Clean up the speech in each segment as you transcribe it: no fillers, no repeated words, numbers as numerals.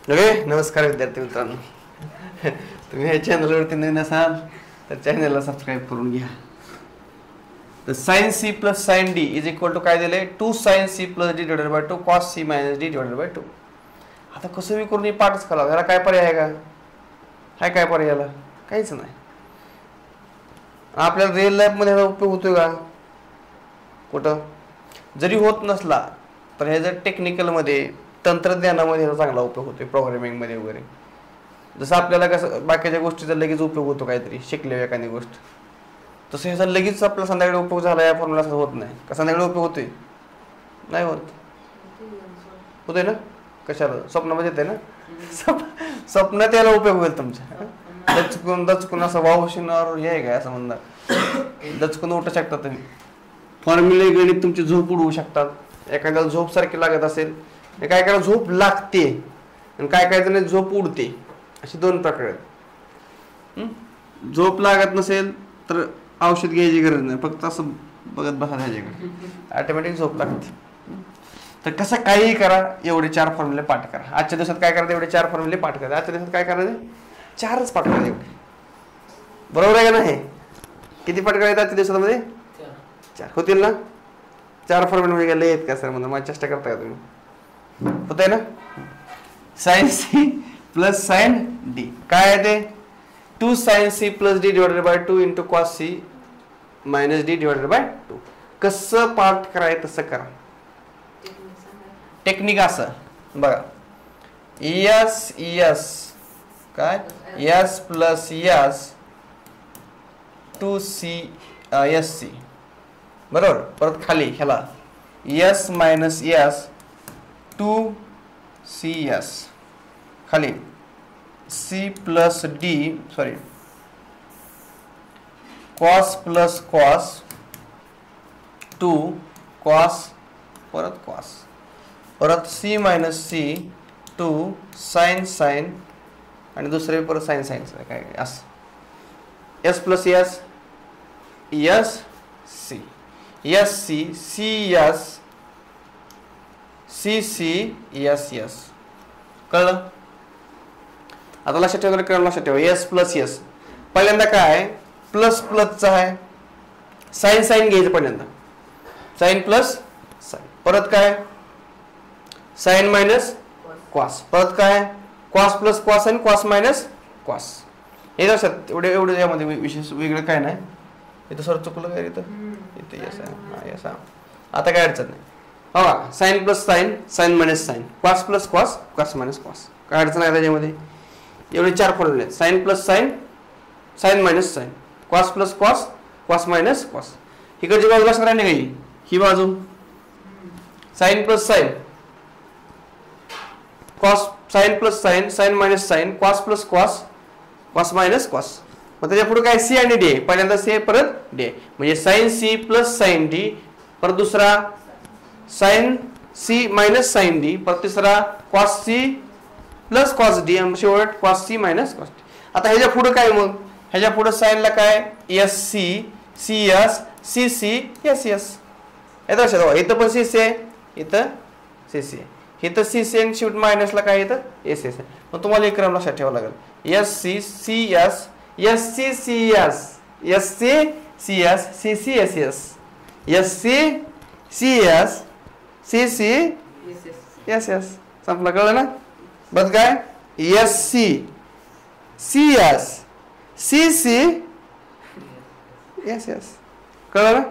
Okay, नमस्कार विद्यार्थी मित्रांनो. तुम्ही या चॅनलवरती नवीन असाल तर चॅनलला सबस्क्राईब करून घ्या. तर sine C plus sine D is equal to काय दिले 2 sin c plus D divided by 2 cos c minus D divided by 2. आता कसं मी करून पाठच करावं, याला काय पर्याय आहे का? हाय काय पर्याय याला? काहीच नाही. आपल्याला रिअल लाईफमध्ये ह्याचा उपयोग होतोय का? कुठं जरी होत नसला तर ह्याचा टेक्निकलमध्ये तंत्रज्ञानामध्ये ह्याचा चांगला उपयोग होतोय, प्रोग्रामिंगमध्ये वगैरे. जसं आपल्याला कसं बाकीच्या गोष्टीचा लगेच उपयोग होतो, काहीतरी शिकले एखादी गोष्ट, तसं ह्याचा लगेच आपला संध्याकाळी उपयोग झाला या फॉर्म्युला होत नाही का? संध्याकाळी उपयोग होतोय? नाही होत. होतोय ना? कशाला? स्वप्नामध्ये येते ना? स्वप्नात याला उपयोग होईल तुमच्या. दचकून असं वावशिनावर हे काय असं म्हणणार, दचकून उठू शकता तुम्ही. फॉर्म्युले गणित तुमची झोप उडवू शकतात. एखाद्याला झोप सारखी लागत असेल, काय काय झोप लागते आणि काय काय जण झोप उडते, अशी दोन प्रकार आहेत. झोप लागत नसेल तर औषध घ्यायची गरज नाही, फक्त असं बघत बसा ह्याच्याकडे, ऑटोमॅटिक झोप लागते. तर कसं काहीही करा, एवढे 4 फॉर्म्युले पाठ करा. आजच्या दिवसात काय करायचं? एवढे 4 फॉर्म्युले पाठ करा. आजच्या दिवसात काय करायचं? 4च पाठ करायचे एवढे. बरोबर आहे का नाही? किती पाठ करायचे आजच्या दिवसामध्ये? 4 होतील ना? 4 फॉर्म्युले गेले आहेत का सर? म्हणून माझी चेष्टा करताय तुम्ही. होत आहे ना? Sine C plus sine D काय आहे ते? 2 sin c plus D divided by 2 into cos C minus D divided by 2. कसं पाठ करायचं तसं करा. टेक्निक असं बघा, एस एस काय S plus S 2c S C बरोबर. परत खाली ह्याला एस मायनस एस 2cs खाली c plus D sorry cos plus cos 2 cos परत cos परत c minus c 2 sin sin आणि दुसरे परत sin sin काय असं s plus s s c s c c s c c s s कळलं? आता लक्षात ठेवा, कळलं? लक्षात ठेवा, एस प्लस एस पहिल्यांदा काय प्लस प्लसचा आहे, साइन साइन घ्यायचं पहिल्यांदा, साइन प्लस साइन, परत काय साइन मायनस कॉस, परत काय कॉस प्लस कॉस आणि कॉस मायनस कॉस. हे लक्षात एवढे एवढे यामध्ये विशेष वेगळं काय नाही. इथं सर चुकलं काय? इथं यस आहे, यस. आता काय अडचण नाही. हा sine plus sine sine minus sine cos plus cos cos minus cos, काय अडचण आहे त्याच्यामध्ये? एवढे 4 फॉर्म्युले आहेत. Sine plus sine sine minus sine cos plus cos cos minus cos. इकडची बाजू लक्षात राहिली काही? ही बाजू sine plus sine cos sine plus sine sine minus sine cos plus cos cos minus cos. मग त्याच्या पुढे काय सी आणि डी, पहिल्यांदा सी परत डी, म्हणजे sine C plus sine D, परत दुसरा sine C minus sine D, परत तिसरा cos C plus cos D आणि शेवट cos C minus cos D. आता ह्याच्या पुढे काय? मग ह्याच्या पुढे साइनला काय S C C S C C S S. येतं लक्षात? इथं पण सी सी आहे, इथं सी सी आहे, इथं सी सी आणि शेवट मायनसला काय येतं एस एस आहे. मग तुम्हाला एक क्रम लक्षात ठेवावा लागेल, S C C S S C C S S C C S C C S S S C C S C C S S. संपलं? कळलं ना? बघ काय S C C S C C S S. कळलं ना?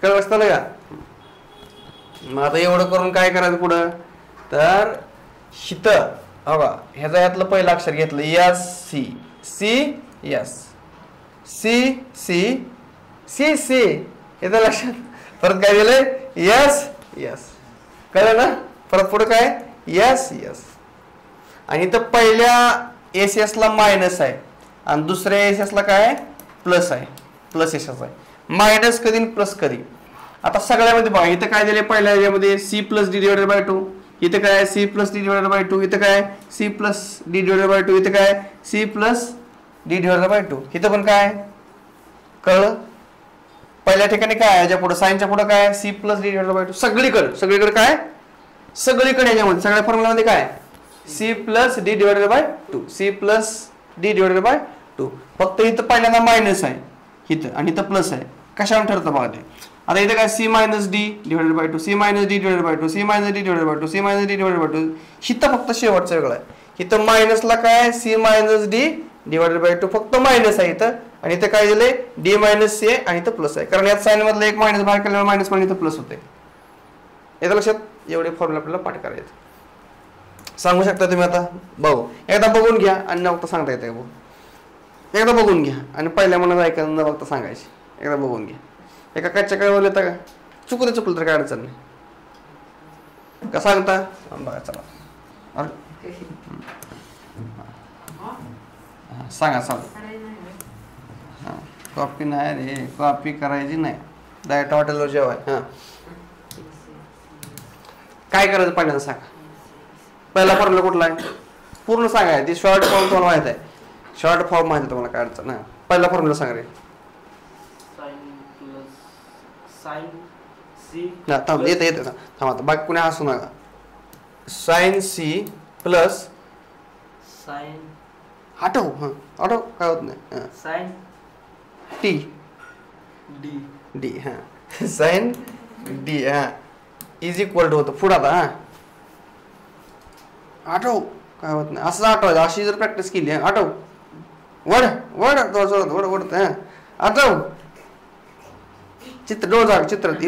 कळलं असतं का? मग आता एवढं करून काय करायचं पुढं? तर शित बघा ह्याचा यातलं पहिलं अक्षर घेतलं S C C S C C C C, येतं लक्षात? परत काय दिलंय एस एस. कळलं ना? परत पुढे काय एस एस. आणि इथं पहिल्या एस एस ला मायनस आहे आणि दुसऱ्या एस एस ला काय प्लस आहे, प्लस एस एस आहे. मायनस कधी प्लस कधी. आता सगळ्यामध्ये बघा इथं काय दिले पहिल्या याच्यामध्ये C plus D divided by 2, इथं काय C plus D divided by 2, इथं काय C plus D divided by 2, इथं काय C plus D divided by 2. इथं पण काय कळलं? पहिल्या ठिकाणी काय याच्या पुढे साइनच्या पुढे काय c plus d divided by 2. सगळीकडे काय सगळीकडे याच्यामध्ये सगळ्या फॉर्म्युलामध्ये काय C plus D divided by 2 C plus D divided by 2. फक्त इथं पहिल्यांदा मायनस आहे इथं आणि इथं प्लस आहे. कशावर ठरतं बघा ते. आता इथं काय C minus D divided by 2 C minus D divided by 2 C minus D divided by 2 C minus D divided by 2. इथं फक्त शेवटचं वेगळं आहे. इथं मायनसला काय C minus D divided by 2 फक्त मायनस आहे इथं आणि इथं काय दिलंय डी मायनस सी आणि इथं प्लस आहे. कारण यात साइन मधलं एक मायनस बाहेर केल्यावर मायनस पण इथं प्लस होते. येतं लक्षात. एवढे फॉर्म्युला आपल्याला पाठ करायचे. सांगू शकता तुम्ही आता बघू एकदा बघून घ्या आणि न बघता सांगता येते बघू. एकदा बघून घ्या आणि पहिल्या मनात ऐका न बघता सांगायचे. एकदा बघून घ्या. एका कच्च्या काय बोलता का चुकलं तर काय अडचण नाही का सांगता बघा चला सांगा कॉपी नाही रे कॉपी करायची नाही डायरेक्ट हॉटेलवर जेवाय. काय करायचं पहिल्यांदा सांगा. पहिला फॉर्म्युला कुठला आहे पूर्ण सांगाय ती शॉर्ट फॉर्म तुम्हाला माहित आहे. शॉर्ट फॉर्म माहिती तुम्हाला काय अडचण ना. पहिला फॉर्म्युला सांगा रे. येते थांबा आता बाकी कुणी हसू नका. साइन सी प्लस साइन आठव आठव काय होत नाही sine T D D sine D is equal to होतं पुढं आता आठव काय होत नाही असं आठवायचं. अशी जर प्रॅक्टिस केली आठव वड वड वड वडत आठव चित्र डोळा चित्रात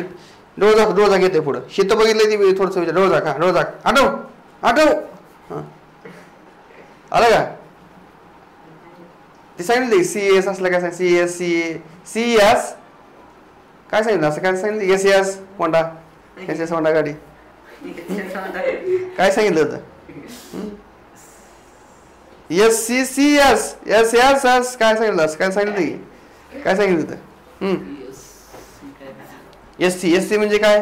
डोळा घेते पुढं शीत बघितलं ती थोडस विचार डोळा आठव आठव आलं का ती सांगितली सीएस असलं काय सीएस सीएस काय सांगितलं असं काय सांगितलं S S Honda S S Honda गाडी काय सांगितलं होतं S C C S S S S काय सांगितलं असं काय सांगितलं काय सांगितलं होतं एस सी म्हणजे काय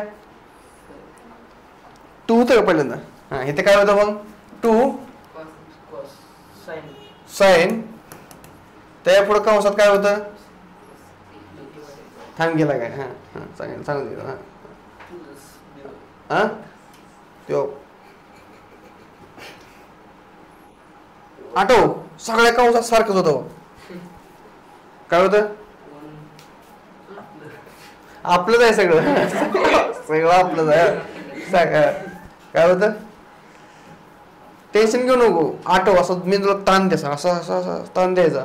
टू होतं का पहिल्यांदा इथे काय होतं मग टू साइन त्या पुढे कंसात काय होतं थांब गेला काय सांगून दिलं तो आठव सगळ्या कंसात सारखंच होतं काय होतं आपलंच आहे सगळं सगळं आपलंच आहे काय होतं टेन्शन घेऊ नको आठव असं मी तुला ताण द्यायचा असं ताण द्यायचा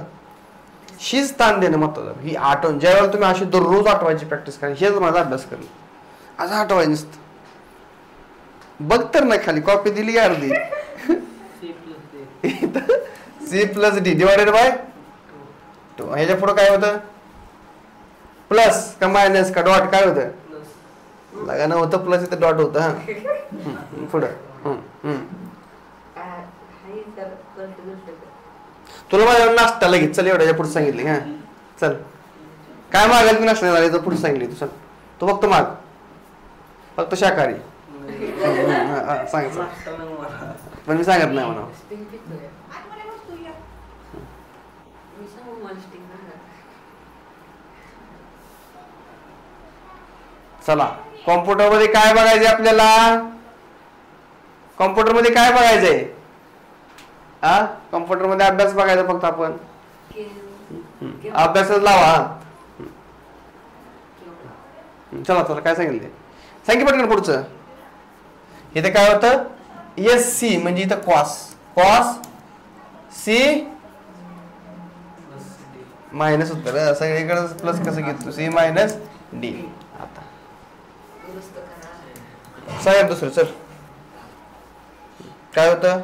हीच ताण देणं महत्वाचं ही आठवण ज्यावेळेला तुम्ही अशी दररोज आठवायची प्रॅक्टिस करा हेच माझा अभ्यास करणं असं आठवायचं नसतं बघ तर नाही खाली कॉपी दिली अर्धी C plus D divided by 2 ह्याच्या पुढे काय होतं प्लस का मायनस का डॉट काय होतं लगा नव्हतं प्लस इथं डॉट होतं पुढं तुला माझ्यावर नाश्ता लगेच चल एवढ्या पुढे सांगितले चल काय मागायला तू नाश्ता झाले तर पुढे सांगितले तू चल तू फक्त माग फक्त शाकाहारी सांग पण मी सांगत नाही म्हणा चला कॉम्प्युटर मध्ये काय बघायचंय आपल्याला कॉम्प्युटर मध्ये काय बघायचंय कॉम्प्युटर मध्ये अभ्यास बघायचा फक्त आपण अभ्यासच लावा चला चला काय सांगितलं सांगितलं पटकन पुढचं इथे काय होतं एस सी म्हणजे इथं कॉस सी मायनस उत्तर सगळीकडे प्लस कसं घेतो सी मायनस डी आता साहेब दुसरं सर काय होतं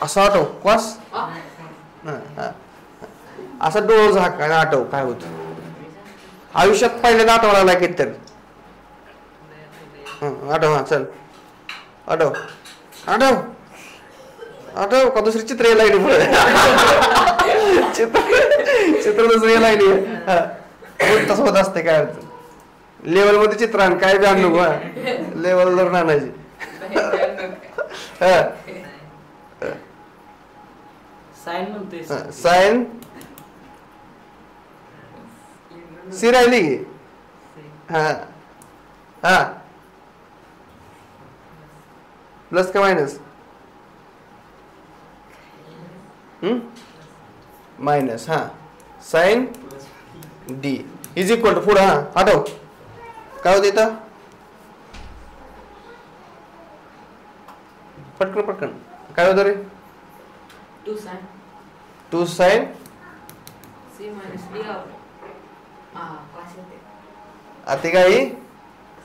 असं आठव क्वास असं डोळ झाक आणि आठव काय होत आयुष्यात पहिल्यांदा आठवला लागला किती आठव चल आठव आठव आठव का दुसरी चित्र यायला लागली पुढे चित्र दुसरी लागली तसं होत असते काय अडचण लेवल मध्ये चित्र आण काय बी आणू लेवल जर आणायची साइन सी राहिली की प्लस का मायनस? मायनस. हा sine D is equal to पुढं हा आठव काय होतं इथं? पटकन पटकन काय होतं रे? 2 sin two sine c minus d of cos येते. आता काही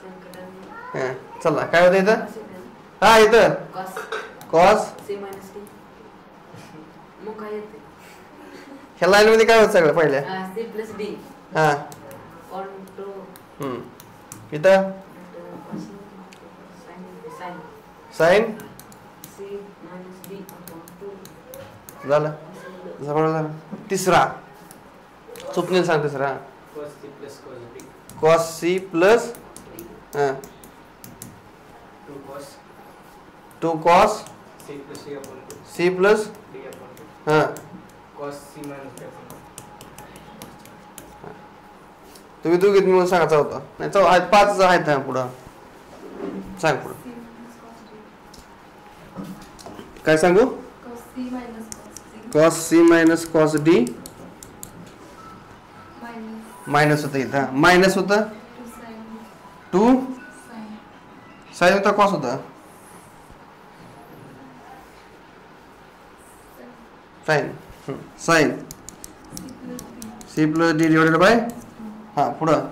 संकलन हा चला काय होतं इथं? cos येते. हा इथं cos cos. c minus d मग काय येते? ह्या लाईन मध्ये काय होतं सगळं पहिल्या? c plus d हा on to इथं cos sin sine c minus d upon 2 झालं जवळ झालं. तिसरा चुकून सांग तिसरा. cos c plus cos d. Cos C plus हा 2 cos two cos c plus c upon 2 C plus d upon 2. हा cos c minus d upon 2. तुम्ही दोघीत मिळून सांगायचा होता नाही चौ पाच आहेत हा पुढं सांग पुढं काय सांगू? Cos C minus cos D minus होतं इथं मायनस होतं टू साइन होता कॉस होता sine sine C plus D divided by हा पुढं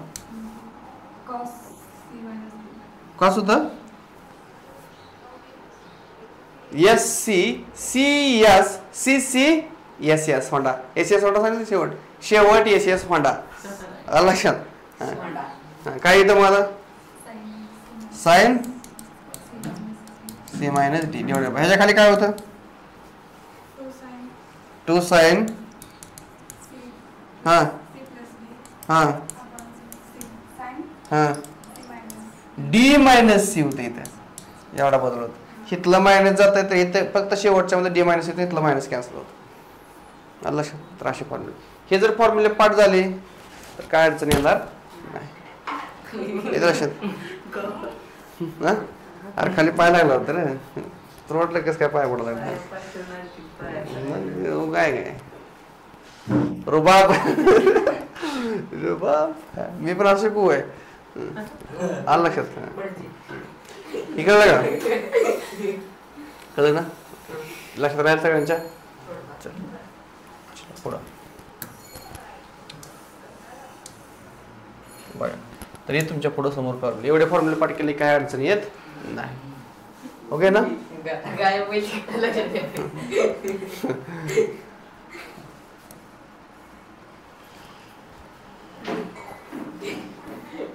कॉस होतं S C C S C C S S Honda S S Honda सांगितलं शेवट शेवट एस एस होंडा लक्षात काय येतं मला sine C minus D divided by ह्याच्या खाली काय होतं टू साइन हा हा हा डी मायनस सी होतं इथं एवढा बदल होतो. इथलं मायनस जात आहे तर इथं फक्त शेवटच्या मध्ये डी मायनस येतं इथलं मायनस कॅन्सल होतं. लक्षात तर असे फॉर्म्युले हे जर फॉर्म्युले पाठ झाले तर काय अडचण येणार नाही. येतं लक्षात हा अरे खाली पाय लागला होता रे तर वाटलं कसं काय पाय पडला काय काय रुबाब रुबाब मी पण असं शिकू आहे आलं लक्षात हे कळलं का कळलं ना लक्षात राहील सगळ्यांच्या पुढं बघा तरी तुमच्या पुढं समोर फॉर्म्युले एवढे फॉर्म्युले पाठ केले काय अडचण येत नाही. ओके ना गाय लक्षात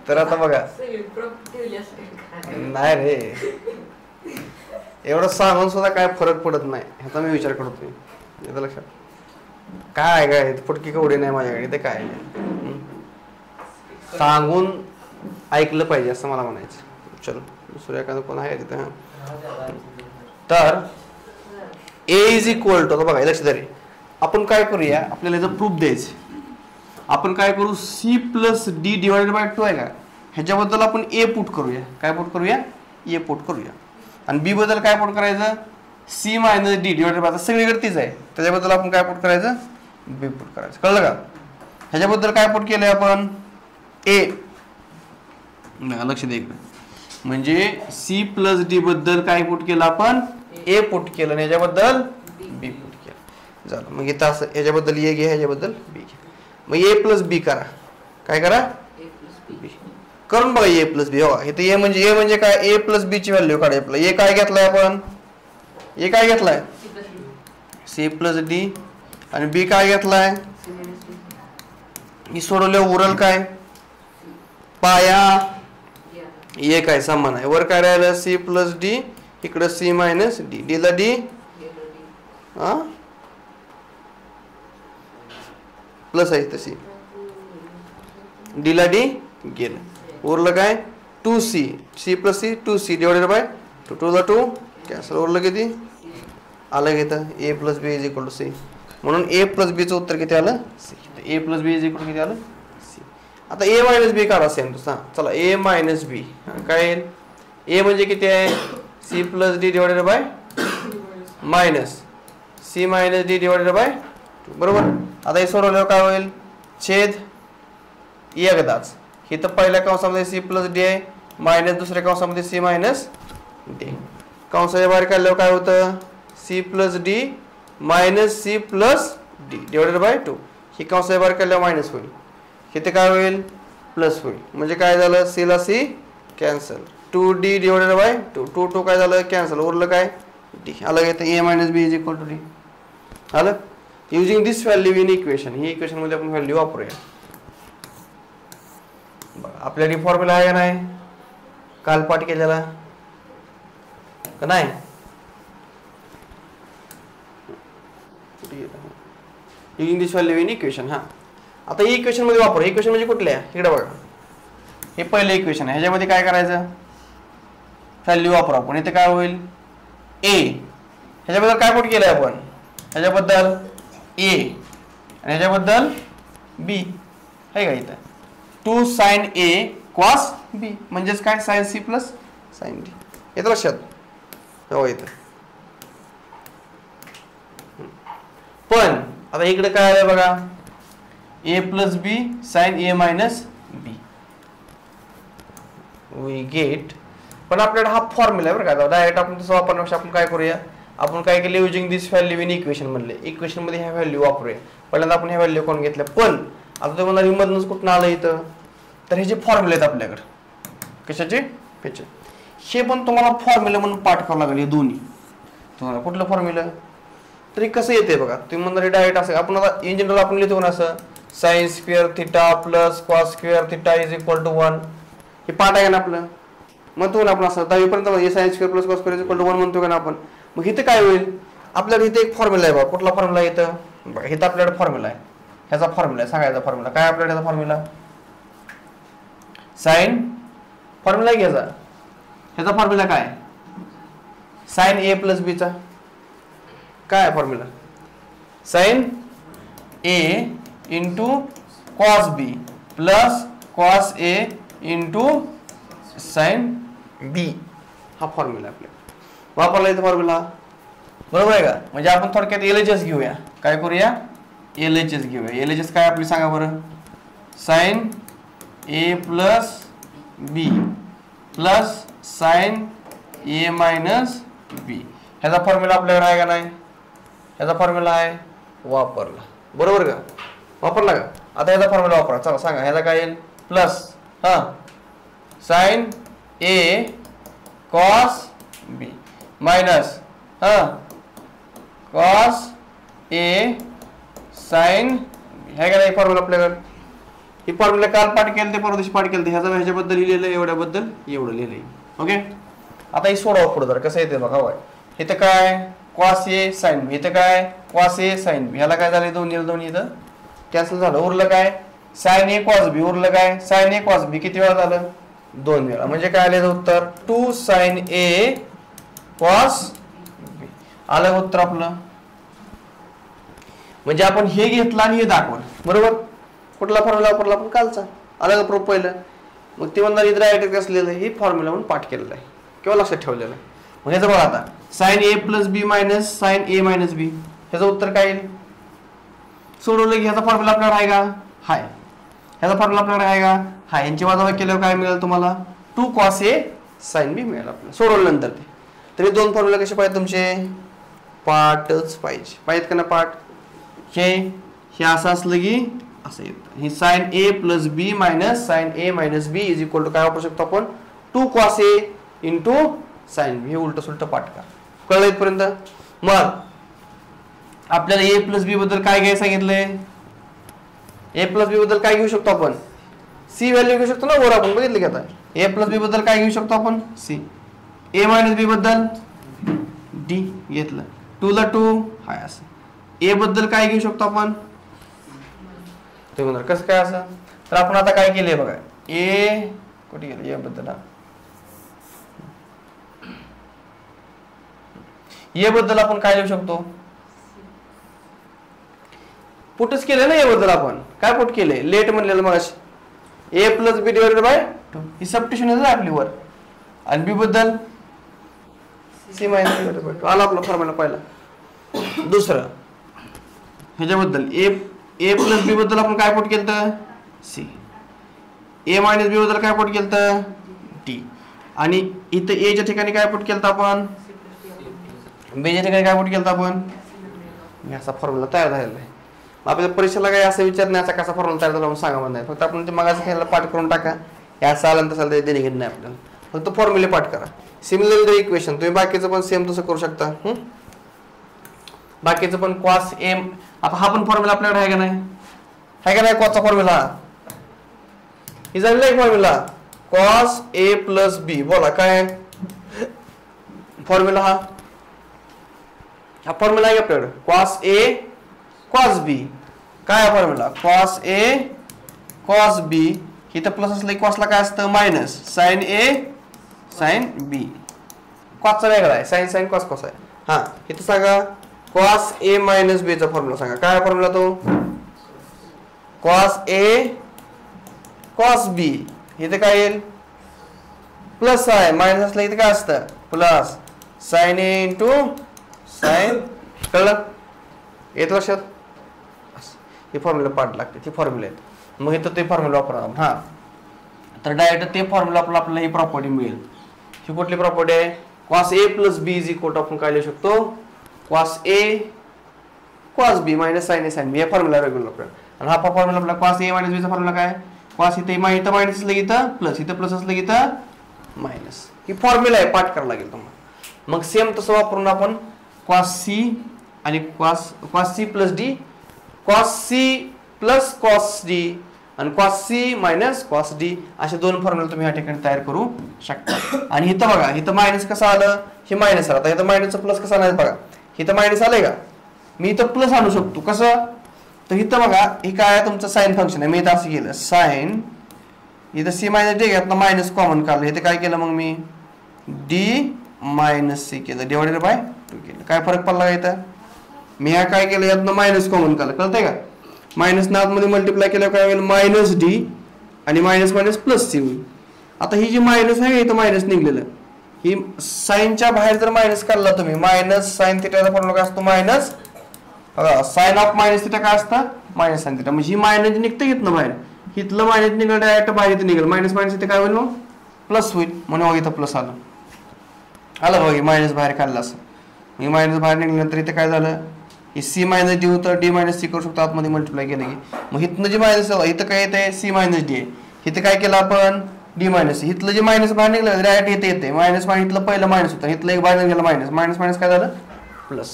तर आता बघा नाही रे एवढं सांगून सुद्धा काय फरक पडत नाही ह्याचा मी विचार करतोय. येतं लक्षात काय काय फुटकी कवडी नाही माझ्याकडे ते काय सांगून ऐकलं पाहिजे असं मला म्हणायचं. चलो दुसरं एखादं कोण आहे तिथे हा तर ए इज इक्वल टू बघा लक्ष तरी आपण काय करूया आपल्याला याचं प्रूफ द्यायचं. आपण काय करू C plus D divided by 2 आहे का ह्याच्याबद्दल आपण ए पुट करूया. काय पुट करूया? ए पुट करूया. आणि बी बद्दल काय पुट करायचं? C minus D divided by सगळीकडे तीच आहे त्याच्याबद्दल आपण काय पुट करायचं? बी पुट करायचं. कळलं का? ह्याच्याबद्दल काय पुट केलंय आपण? ए लक्ष द्या इकडे म्हणजे सी प्लस डी बद्दल काय पुट केलं आपण? ए पुट केलं आणि ह्याच्याबद्दल बी पुट केलं. झालं मग इथं असं ह्याच्याबद्दल ए घे ह्याच्याबद्दल बी घे. मग ए प्लस बी करा. काय करा? बी करून बघा ए प्लस बी. हो इथे ए म्हणजे काय? ए प्लस बी ची व्हॅल्यू काढा. आपलं ए काय घेतलाय आपण? ए काय घेतलाय? सी प्लस डी आणि बी काय घेतलाय? ही सोडवल्या उरल काय? पाया ए काय समान आहे. वर काय राहिलं? सी प्लस डी इकडं सी मायनस डी. डी ला डी हा प्लस आहे तशी डी ला डी गेलं. उरलं काय? 2c C plus C 2c divided by 2 2 ला 2 कॅन्सल. उरलं किती? आलं घेतं A plus B is equal to C. म्हणून ए प्लस बीचं उत्तर किती आलं? C. A plus B is equal किती आलं? सी. आता ए मायनस बी काढा सेम तसा. चला ए मायनस बी काय येईल? ए म्हणजे किती आहे? C plus D divided by minus C minus D divided by 2 बरोबर. आता हे सोडवल्यावर काय होईल छेद एकदाच. इथं पहिल्या कंसामध्ये सी प्लस डी आहे मायनस दुसऱ्या कंसामध्ये सी मायनस डी. कंसाच्या बाहेर काढल्यावर काय होतं C plus D minus C plus D divided by 2. ही कंसाच्या बाहेर काढल्यावर मायनस होईल. इथे काय होईल प्लस होईल. म्हणजे काय झालं सी ला C cancel 2d divided by 2 2 2 काय झालं कॅन्सल उरलं काय डी. आलं येतं a minus B is equal to D. आलं. Using this value in equation. ही इक्वेशन मध्ये आपण व्हॅल्यू वापरूया. आपल्याकडे फॉर्म्युला आहे का नाही काल पाठ केलेला का नाही. Using this value in equation. हा आता ही इक्वेशन मध्ये वापरू. इक्वेशन म्हणजे कुठल्या इकडे बघा हे पहिले इक्वेशन आहे. ह्याच्यामध्ये काय करायचं व्हॅल्यू वापरू आपण. इथे काय होईल ए. ह्याच्याबद्दल काय पुट केलंय आपण ह्याच्याबद्दल ए आणि ह्याच्याबद्दल बी आहे का इथं 2 sin a cos b म्हणजेच काय sin c plus sin d. येतं लक्षात हो इथं. पण आता इकडे काय आहे बघा a plus B sin a minus B we get. पण आपल्याकडे हा फॉर्म्युला आहे बरं का. डायरेक्ट आपण तसं वापरण्यापेक्षा आपण काय करूया आपण काय केलं using this value in equation म्हणले. इक्वेशन मध्ये ह्या व्हॅल्यू वापरूया. पहिल्यांदा आपण ह्या व्हॅल्यू कोण घेतल्या. पण आता तुम्हाला मधूनच कुठं आलं इथं तर हे जे फॉर्म्युले आहेत आपल्याकडे कशाचे ह्याचे हे पण तुम्हाला फॉर्म्युला म्हणून पाठ करावं लागेल. हे दोन्ही तुम्हाला कुठलं फॉर्म्युला तरी कसं येते बघा. तुम्ही म्हणणार डायरेक्ट असं आपण आता इन जनरल आपण लिहितो ना असं sine square theta plus cos square theta is equal to 1. हे पाठ आहे ना आपलं म्हणतो ना आपण असं 10वी पर्यंत sine square plus cos square is equal to 1 म्हणतो का ना आपण. मग इथे काय होईल आपल्याकडे इथे एक फॉर्म्युला आहे बघा. कुठला फॉर्म्युला येतं बघा इथं आपल्याकडे फॉर्म्युला आहे. ह्याचा फॉर्म्युला आहे सांगायचा फॉर्म्युला काय आपल्याकडे ह्याचा फॉर्म्युला साइन फॉर्म्युला घ्यायचा. ह्याचा फॉर्म्युला काय साइन ए प्लस बी चा काय formula sign A into cos B plus cos A into sine B. हा फॉर्म्युला आपल्याला वापरला इथं फॉर्म्युला बरोबर आहे का. म्हणजे आपण थोडक्यात एलएचएस घेऊया. काय करूया एलएचएस घेऊया. एलएचएस काय आपली सांगा बरं sign A plus B plus sign A minus बी. ह्याचा फॉर्म्युला आपल्याकडे आहे का नाही. ह्याचा फॉर्म्युला आहे वापरला बरोबर का वापरला का. आता ह्याचा फॉर्म्युला वापरा चला सांगा ह्याचा काय येईल प्लस हा साइन ए कॉस बी मायनस हा कॉस ए साइन हे का नाही फॉर्म्युला आपल्याकडे. ही फॉर्म्युला काल पाठ केलं ते परवा दिवशी पाठ केलं ह्याच्याबद्दल लिहिलेलं एवढ्याबद्दल एवढं लिहिलंय. ओके आता ही सोडवा पुढे जर कसं येते बघा. इथं काय कॉस ए साइन बी इथं काय कॉस ए साइन बी. ह्याला काय झालं दोन्ही इथं कॅन्सल झालं. उरलं काय साइन ए कॉस बी. उरलं काय साइन ए कॉस बी. किती वेळा झालं 2 वेळा. म्हणजे काय आलं उत्तर 2 sin a cos b. आलं उत्तर आपलं. म्हणजे आपण हे घेतलं आणि हे दाखवलं बरोबर. कुठला फॉर्म्युला वापरला आपण कालचा आलं का प्रूफ पहिलं. मग ते म्हणणार इथं डायरेक्ट असलेलं हे फॉर्म्युला म्हणून पाठ केलेला आहे किंवा लक्षात ठेवलेलं आहे. मग ह्याचं बघा आता sign A plus B minus sine A minus बी. ह्याचं उत्तर काय येईल सोडवलं की ह्याचा फॉर्म्युला आपल्याकडे आहे का हाय. ह्याचा फॉर्म्युला आपल्याकडे आहे का हाय. यांची वाजाबाकी केल्यावर काय मिळेल तुम्हाला 2 cos a sin b मिळेल आपल्याला सोडवल्यानंतर. ते तरी 2 फॉर्म्युला कसे पाहिजे तुमचे पाठच पाहिजेत का ना पाठ. हे असं असलं की असं येतं. ही sine A plus B minus sine A minus B is equal to काय वापरू शकतो आपण 2 cos a into sine B. हे उलट सुलट पाठ का कळलं इथपर्यंत. मग आपल्याला ए प्लस बी बद्दल काय घ्यायला सांगितलंय. ए प्लस बी बद्दल काय घेऊ शकतो आपण सी व्हॅल्यू घेऊ शकतो ना वर आपण बघितलं की आता ए प्लस बी बद्दल काय घेऊ शकतो आपण सी. ए मायनस बी बद्दल डी घेतलं 2 ला 2 हाय असं. ए बद्दल काय घेऊ शकतो आपण ते म्हणणार कसं काय असं. तर आपण आता काय केलंय बघा ए कुठे गेलं ए बद्दल ए बद्दल आपण काय लिहू शकतो पुटच केलं ना. ए बद्दल आपण काय पुट केलंय लेट म्हणलेलं मग A plus B divided by 2 ही सबस्टिट्यूशन आहे आपली वर. आणि बी बद्दल सी मायनस बी बरोबर टू आला आपला फॉर्म्युला पहिला. दुसरं ह्याच्याबद्दल ए प्लस बी बद्दल आपण काय पुट केलं तर सी, ए मायनस बी बद्दल काय पुट केलं तर टी, आणि इथं ए च्या ठिकाणी काय पुट केलं आपण, बी च्या ठिकाणी काय पुट केलं आपण. असा फॉर्म्युला तयार झालेला आहे. आपल्याला परीक्षेला काय असं विचारण्याचा कसा फॉर्म्युला तयार झाला म्हणून सांगा म्हणून नाही, फक्त आपण ते मगाचं खायला पाठ करून टाका. याचा आलं तसं देणे घेणे नाही आपल्याला, फक्त फॉर्म्युले पाठ करा. सिमिलर इक्वेशन तुम्ही बाकीचं पण सेम तसं करू शकता. बाकीचं पण कॉस ए, आता हा पण फॉर्म्युला आपल्याकडे आहे का नाही, आहे का नाही कॉसचा फॉर्म्युला, ही झालेला आहे फॉर्म्युला कॉस ए प्लस बी. बोला काय फॉर्म्युला, हा फॉर्म्युला आहे आपल्याकडे कॉस ए कॉस बी. काय फॉर्म्युला कॉस ए कॉस बी, इथं प्लस असलं कॉसला काय असतं मायनस साइन ए साइन बी. कॉसचा वेगळा आहे, साइन साइन कॉस कॉस आहे. हा इथं सांगा कॉस ए मायनस बी चा फॉर्म्युला सांगा. काय फॉर्म्युला तो कॉस ए कॉस बी, इथे काय येईल प्लस आहे, मायनस असलं इथे काय असतं प्लस साइन ए इंटू साइन. कळलं येत लक्षात. हे फॉर्म्युला पाठ लागते, ती फॉर्म्युला आहेत. मग इथं ते फॉर्म्युला वापरा. हा तर डायरेक्ट ते फॉर्म्युला आपल्याला ही प्रॉपर्टी मिळेल. ही कुठली प्रॉपर्टी आहे cos A plus B is equal to आपण काय लिहू शकतो cos A cos B minus sine A sine B. हे फॉर्म्युला रेग्युलर आपल्याला. आणि हा फॉर्म्युला आपला कॉस ए मायनस बी चा फॉर्म्युला काय कॉस इथे मायनस असलं इथं प्लस, इथं प्लस असलं इथं मायनस. ही फॉर्म्युला आहे, पाठ करायला लागेल तुम्हाला. मग सेम तसं वापरून आपण कॉस सी आणि cos C plus D, cos C plus cos D आणि cos C minus cos D असे दोन फॉर्म्युला तुम्ही या ठिकाणी तयार करू शकता. आणि इथं बघा इथं मायनस कसं आलं, हे मायनस आलं. आता इथं मायनसचं प्लस कसं आलं बघा, इथं मायनस आलंय का, मी इथं प्लस आणू शकतो कसं, तर इथं बघा हे काय आहे तुमचं साइन फंक्शन आहे. मी इथं असं केलं साइन, इथं सी मायनस डी घ्यातलं मायनस कॉमन काढलं, इथे काय केलं मग मी डी मायनस सी केलं डिवायडेड बाय 2 केलं. काय फरक पडला का इथं, मी ह्या काय केलं यातनं मायनस कॉमन काढलं. कळतंय का, मायनस ना मध्ये मल्टिप्लाय केलं काय होईल मायनस डी आणि मायनस मायनस प्लस सी होईल. आता ही जी मायनस आहे इथं मायनस निघलेलं, ही साइनच्या बाहेर जर मायनस काढला तुम्ही, मायनस साइन थिटाचा फॉर्म्युला काय असतो minus sine of minus theta काय असतं मायनस साइन थिटा. म्हणजे ही मायनस निघतं इथनं बाहेर, इथलं मायनस निघालं डायरेक्ट बाहेर इथे निघेल, मायनस मायनस इथे काय होईल मग प्लस होईल. म्हणून इथं प्लस आलं बघा, मायनस बाहेर काढलं असं. मी मायनस बाहेर निघाल्यानंतर इथे काय झालं, हे सी मायनस डी होतं, डी मायनस सी करू शकतो आतमध्ये मल्टिप्लाय केलं की. मग इथनं जे मायनस इथं काय येते सी मायनस डी आहे, इथं काय केलं आपण डी मायनस सी. इथलं जे मायनस बाहेर निघलं डायरेक्ट इथे येते मायनस मायनस, इथलं पहिलं मायनस होतं, इथलं एक बाहेर गेलं मायनस मायनस मायनस काय झालं प्लस.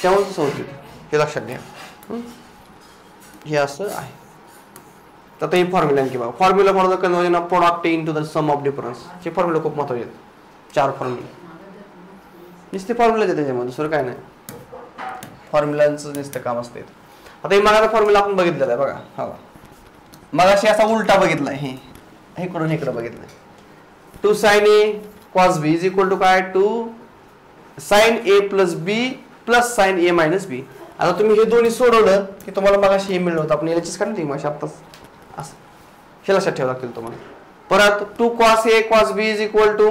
त्यामुळे तसं होतं, हे लक्षात घ्या. हे असं आहे. तर हे फॉर्म्युला आणखी बघा, formula for the conversion of product into the sum of difference. हे फॉर्म्युला खूप महत्त्वाचे आहेत. 4 फॉर्म्युला नुसते फॉर्म्युला आहेत त्याच्यामध्ये, दुसरं काय नाही. फॉर्म्युलांचं नुसतं काम असते. आता हे मागाचा फॉर्म्युला आपण बघितलेला आहे बघा. हा मगाशी असा उलटा बघितलाय, हे इकडून इकडे बघितलंय 2 sin a cos b is equal to काय 2 sin a plus b plus sin a minus b. आता तुम्ही हे दोन्ही सोडवलं की तुम्हाला मगाशी हे मिळलं होतं, आपण याचीच काढली मग आत्ताच असं. हे लक्षात ठेवावं लागतील तुम्हाला. परत 2 cos a cos b is equal to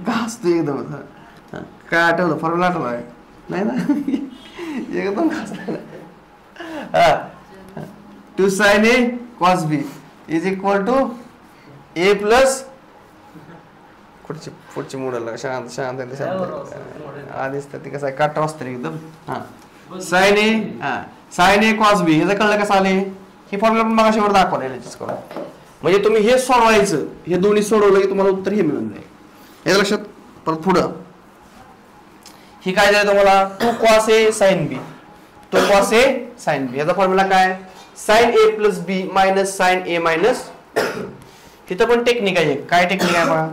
घास तू एकदम काय आठवलं फॉर्म्युला आठवला नाही ना एकदम घास नाही ना. 2 sin a cos b is equal to a plus पुढची मोडल शांत शांत आधीच तर ती कसं आहे काटा वाजतं एकदम. हा साइन ए कॉस बी याचं कळलं कसं आले, ही फॉर्म्युला पण मगाशी वर दाखवलं म्हणजे तुम्ही हे सोडवायचं, हे दोन्ही सोडवलं की तुम्हाला उत्तर हे मिळून जाईल. याचं लक्षात. परत पुढं ही काय झालं तुम्हाला 2 cos a sin b 2 cos a sin b याचा फॉर्म्युला काय sin a plus b minus sin a minus. तिथं पण टेक्निक आहे. काय टेक्निक आहे बघा.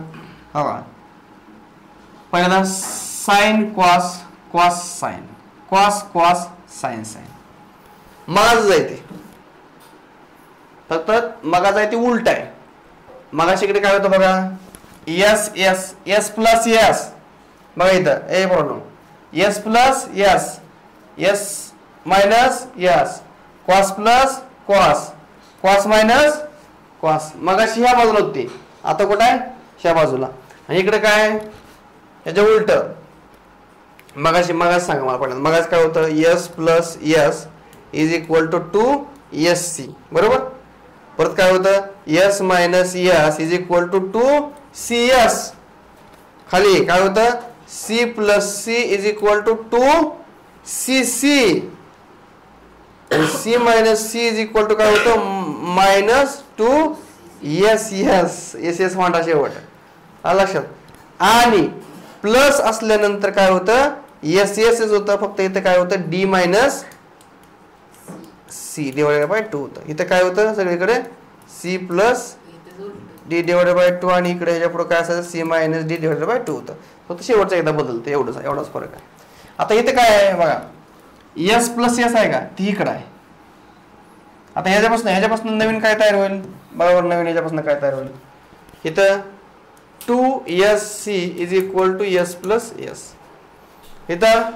हा पहिल्यांदा sine cos cos sine cos cos sine sine मगाच जायते, फक्त मगा जायते उलट आहे. मगाशी इकडे काय होतं बघा S S S plus S बघा इथं A problem S plus S S minus S cos plus cos cos minus cos. मगाशी ह्या बाजूला होती, आता कुठं आहे ह्या बाजूला. आणि इकडे काय याच्या उलट मगाशी सांगा मला पण मगाच काय होतं S plus S is equal to 2SC बरोबर. परत काय होतं S minus S is equal to 2CS. खाली काय होतं C plus C is equal to 2CC. C minus C is equal to काय होतं मायनस 2SS मांडा शेवट लक्षात. आणि प्लस असल्यानंतर काय होतं SS होतं फक्त इथं काय होतं D minus C divided by 2 होतं. इथं काय होतं सगळीकडे C plus D divided by 2 आणि इकडे ह्याच्या पुढे काय असायचं C minus D divided by 2 होतं. फक्त शेवटचा एकदा बदलतं एवढाच फरक आहे. आता इथे काय आहे बघा S प्लस S आहे का ती इकडे आहे. आता ह्याच्यापासून नवीन काय तयार होईल बरोबर. नवीन ह्याच्यापासून काय तयार होईल इथं 2SC is equal to S plus S. इथं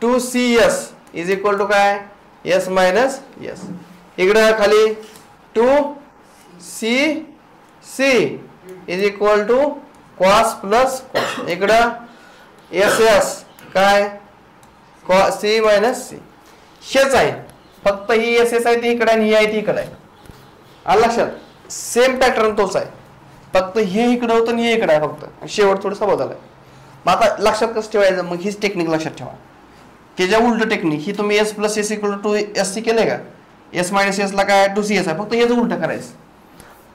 2CS इज इक्वल टू काय S मायनस S. इकडं खाली 2CC is equal to cos plus cos. इकडं SS काय C मायनस C. हेच आहे फक्त ही SS आहे ती इकडे आणि ही आहे ती इकडे आहे. आलं लक्षात. सेम पॅटर्न तोच आहे फक्त हे इकडे होतं आणि हे इकडे आहे फक्त शेवट थोडंसं बदल आहे. मग आता लक्षात कसं ठेवायचं मग हीच टेक्निक लक्षात ठेवा. त्याच्या उलट टेक्निक ही तुम्ही S plus S equal to SC केलंय का S मायनस S ला काय 2CS आहे फक्त हेच उलट करायचं.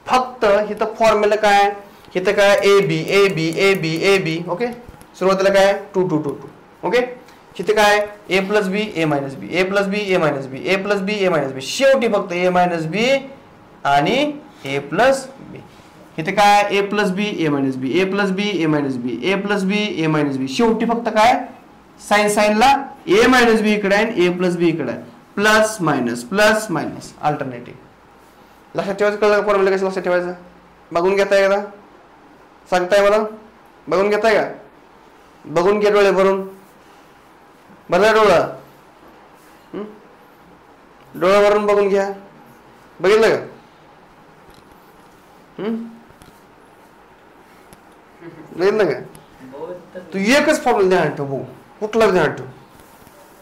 फक्त इथं फॉर्म्युला काय इथं काय AB ओके. सुरुवातीला काय 2 2 2 2 ओके. इथे काय A plus B A minus B A plus B A minus B A plus B A minus B शेवटी फक्त A मायनस बी आणि A प्लस बी. इथे काय A plus B A minus B A plus B A minus B A plus B A minus B शेवटी फक्त काय साईनला A minus बी इकडे आहे A प्लस बी इकडे आहे प्लस मायनस अल्टरनेटिव्ह. लक्षात ठेवायचं कळलं फॉर्म्युला कसं लक्षात ठेवायचं बघून घेताय का सांगताय मला बघून घेताय का बघून घे डोळे भरून भरला डोळा भरून बघून घ्या बघितलं का बघितलं का. तू एकच फॉर्म्युला ध्यान ठेव भाऊ कुठला ध्यान ठेव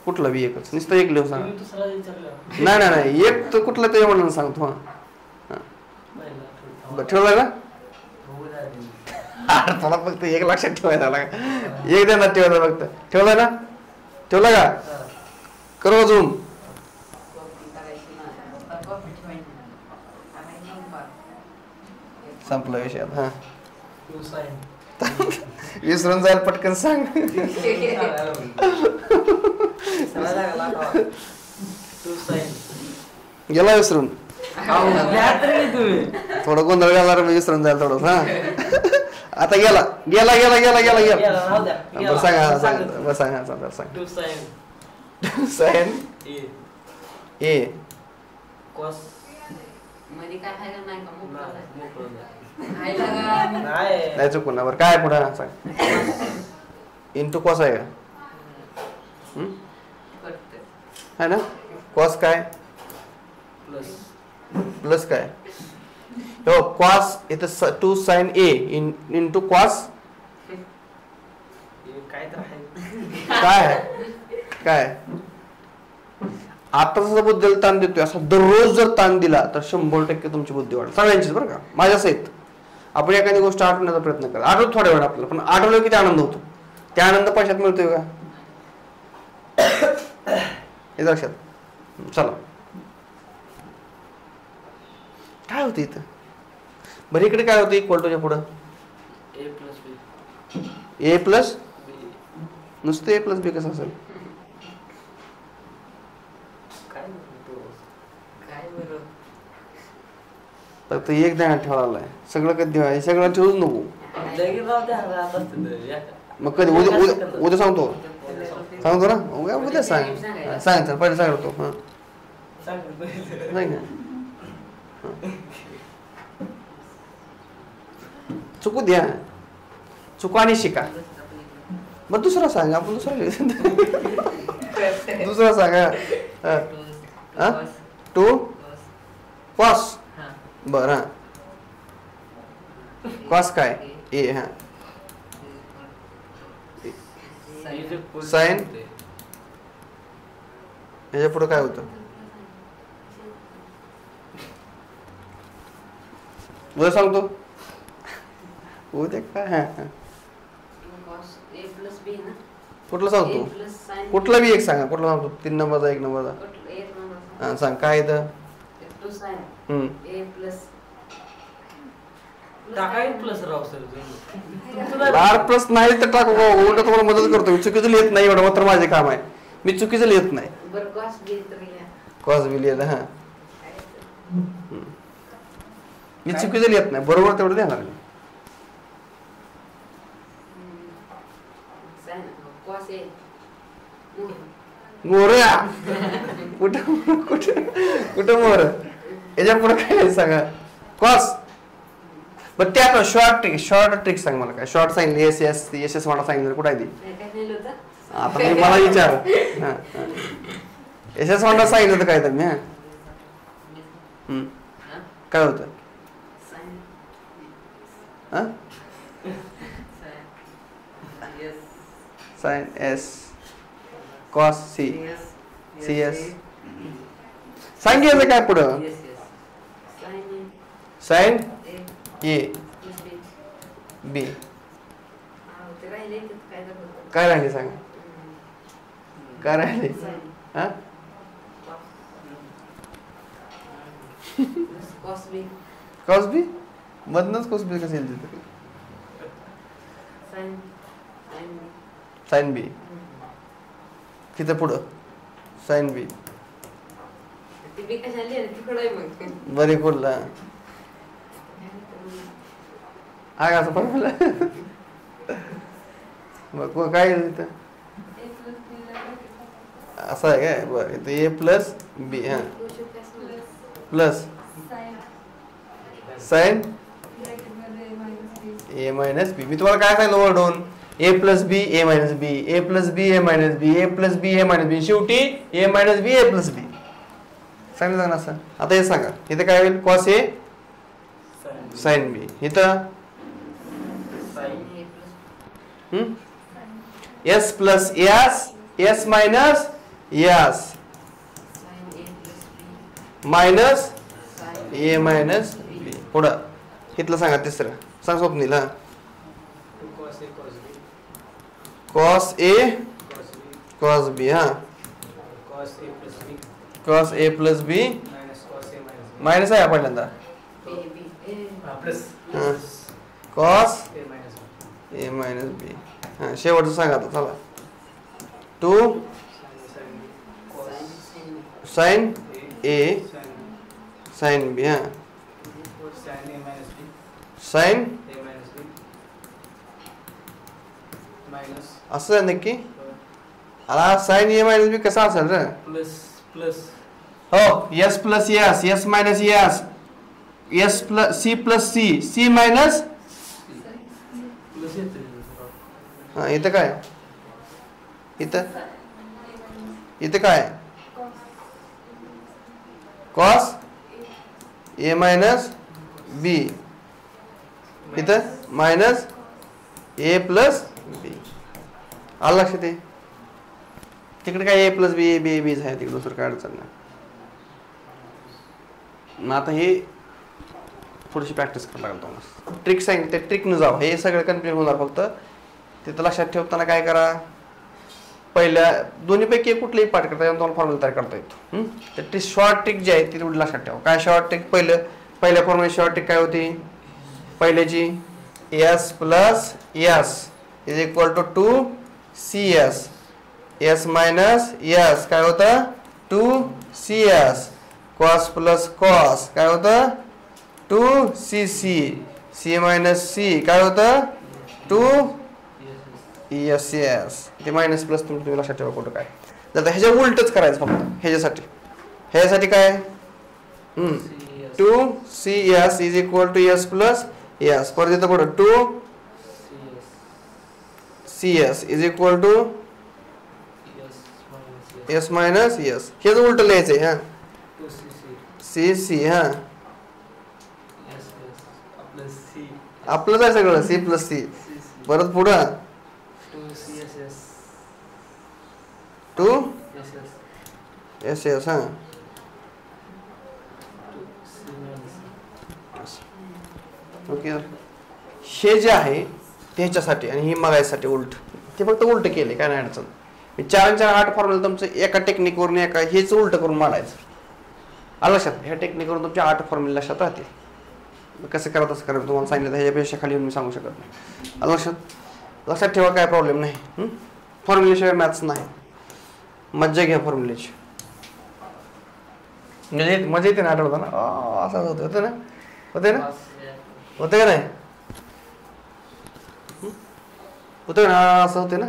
कुठला बी एकच नुसतं एक लिहून सांग. नाही एक तर कुठला ते म्हणून सांगतो. ठेवला का तुला फक्त एक लक्षात ठेवायचा एक ध्यानात ठेवायचा फक्त ठेवला ना ठेवला का करू अजून संपला विषय. हा विसरून जाईल पटकन सांग. गेला विसरून थोडं गोंधळ घाला विसरून जाईल थोडं. हा आता गेला सांगा साइन ए नाही चुकून ना बरं काय पुढं सांग इंटू कॉस आहे का है ना कॉस काय प्लस काय हो कॉस इथं 2 sin A इंटू कॉस काय आता जर बुद्धीला ताण देतोय असा दररोज जर ताण दिला तर 100% तुमची बुद्धी वाढेल सगळ्यांचीच बरं का माझ्या सहित. आपण एखादी गोष्ट आठवण्याचा प्रयत्न करा आठवत थोड्या वेळ आपल्याला पण आठवलं किती आनंद होतो त्या आनंद पैशात मिळतोय का हे लक्षात. चला काय होतं इथं बरं इकडे काय होतं इक्वल टूच्या पुढं A प्लस नुसतं A प्लस बी कसं असेल फक्त एक ध्यान ठेवायला सगळं कधी आहे सगळं ठेवूच नको मग कधी उद्या सांगतो ना उद्या सांग सर पहिले सांगतो. हा नाही का चुकू द्या चुका आणि शिका मग दुसरा सांगा आपण दुसरा सांगा 2 cos बरं कॉस काय ए हा साइन ह्याच्या पुढे काय होतं बरं सांगतो उद्या काय हा हा cos A plus B ना कुठलं A सांगतो plus sin कुठला बी एक सांगा कुठला सांगतो 3 नंबरचा 1 नंबरचा कुठलं एक number हा सांग काय येतं A plus sin A plus टाकाय प्लस राव सर आर प्लस नाही तर टाकू उलट तुम्हाला मदत करतो मी चुकीचं लिहित नाही एवढं मात्र माझे काम आहे मी चुकीचं लिहित नाही बरं cos B तर या कॉस बी लिहिलं हा मी चुकीचं लिहित नाही बरोबर तेवढं देणार मी sin cos A मोरया कुठं कुठं कुठं मोर याच्या पुढे काय आहे सांगा कॉस बरं त्यात शॉर्ट ट्रिक सांग मला काय शॉर्ट सांगितलं एस एस एस एस मला सांगितलं कुठं आहे ती काय लिहिलं होतं आता मी मला विचार एस एस मला सांगितलं होतं काय तर मी काय होतं sin हा yes sine S cos C C S सांगितलं काय पुढं yes yes sin sine A A plus B B ते राहिले ते काय तर होतं काय राहिले सांगा काय राहिले sin हा cos B कॉस बी मधनच कॉस बी कसं येईल तिथे sin sin साइन बी तिथं पुढं साइन बी ती बी कशाला लिहिलं तिकडं आहे मग बरे कुठला हा असं पण मला मग काय आहे तिथं असं आहे काय बरं इथं ए प्लस बी हा प्लस साइन ए मायनस बी मी तुम्हाला काय सांगितलं ओरडून ए प्लस बी ए मायनस बी ए प्लस बी ए मायनस बी ए प्लस बी ए मायनस बी शेवटी ए मायनस बी ए प्लस बी सांगितलं ना असं आता हे सांगा इथं काय होईल कॉस ए साइन बी इथं S plus S S minus S minus A minus B पुढं इथलं सांगा तिसरं सांग स्वप्नील हा cos A cos B cos A cos B cos B हा cos A plus B cos A plus B minus cos A minus B minus आहे पहिल्यांदा plus हा cos A minus B A minus B हा शेवटचं सांगा आता चला 2 sin B cos sine A A sin sine B हा sin A minus B sine A minus B minus असं आहे नक्की आता साइन ए मायनस बी कसा असेल रे plus हो S plus S S minus S S plus C C minus plus येते हा इथं काय इथं इथं काय कॉस ए मायनस बी इथं मायनस ए प्लस बी आलं लक्षात आहे तिकडे काय ए plus B A B beach आहे तिकडे दुसरं काय अडचण नाही मग आता हे थोडीशी प्रॅक्टिस करायला लागेल तुम्हाला ट्रिक सांगितलं ते ट्रिकनं जावं हे सगळं कन्फ्युज होणार फक्त तिथं लक्षात ठेवताना काय करा पहिल्या दोन्हीपैकी कुठलेही पाठ करता येईल तुम्हाला फॉर्म्युला तयार करता येतो तर ती शॉर्ट ट्रिक जी आहे ती तेवढी लक्षात ठेवा काय शॉर्ट ट्रिक पहिल्या फॉर्म्युला शॉर्ट ट्रिक काय होती पहिल्याची S plus S is equal to 2 C S S minus S काय होतं 2 C S cos plus cos काय होतं 2 C C C minus C काय होतं 2 एस एस ते मायनस प्लस तुम्ही लक्षात ठेवा कुठं काय जर ह्याच्या उलटच करायचं फक्त ह्याच्यासाठी काय 2 C S is equal to S plus S परत येतं पुढं 2 C S is equal to S minus S हेच उलट लिहायचंय हा सी सी हा आपलंच आहे सगळं सी प्लस सी. परत पुढं 2 CSS to SS S S. हां 2 C ओके. हे जे आहे ते ह्याच्यासाठी आणि ही मगायसाठी उलट ते फक्त उलट केले काय नाही अडचण. 4-4-8 फॉर्म्युला तुमचं एका टेक्निकवरून एका हेच उलट करून मांडायचं. आलं लक्षात. ह्या टेक्निकवरून तुमचे 8 फॉर्म्युला लक्षात राहतील. कसं करा तसं करा तुम्हाला सांगितलं ह्याच्यापेक्षा खाली येऊन मी सांगू शकत नाही. आलं लक्षात ठेवा काय प्रॉब्लेम नाही. फॉर्म्युलेशिवाय मॅथ्स नाही. मज्जा घ्या फॉर्म्युलेची. मजा येते ना आठवतं ना असं होतं ना होते ना होते का नाही होतं ना असं होते ना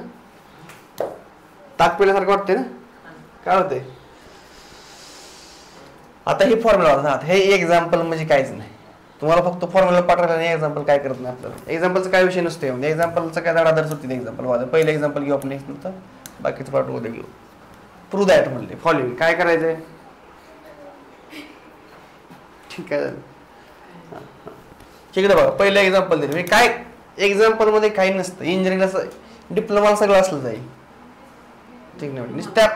ताक पिल्यासारखं वाटते ना काय होते. आता ही फॉर्म्युला हे एक्झाम्पल म्हणजे काहीच नाही. तुम्हाला फक्त फॉर्म्युला पाठवला नाही एक्झाम्पल काय करत नाही आपल्याला. एक्झाम्पलचा काय विषय नसते म्हणजे एक्झाम्पलचा काय धडाधड सुटते. एक्झाम्पल पहिलं एक्झाम्पल घेऊ आपण नंतर बाकीचं पार्ट उद्या घेऊ. प्रूव्ह दॅट म्हणले फॉलोइंग काय करायचंय ठीक आहे. ठीक आहे बघा पहिलं एक्झाम्पल दिलं म्हणजे काय एक्झाम्पल मध्ये काही नसतं. इंजिनिअरिंगला डिप्लोमा सगळं असलं जाईल ठीक नाही. नुसत्या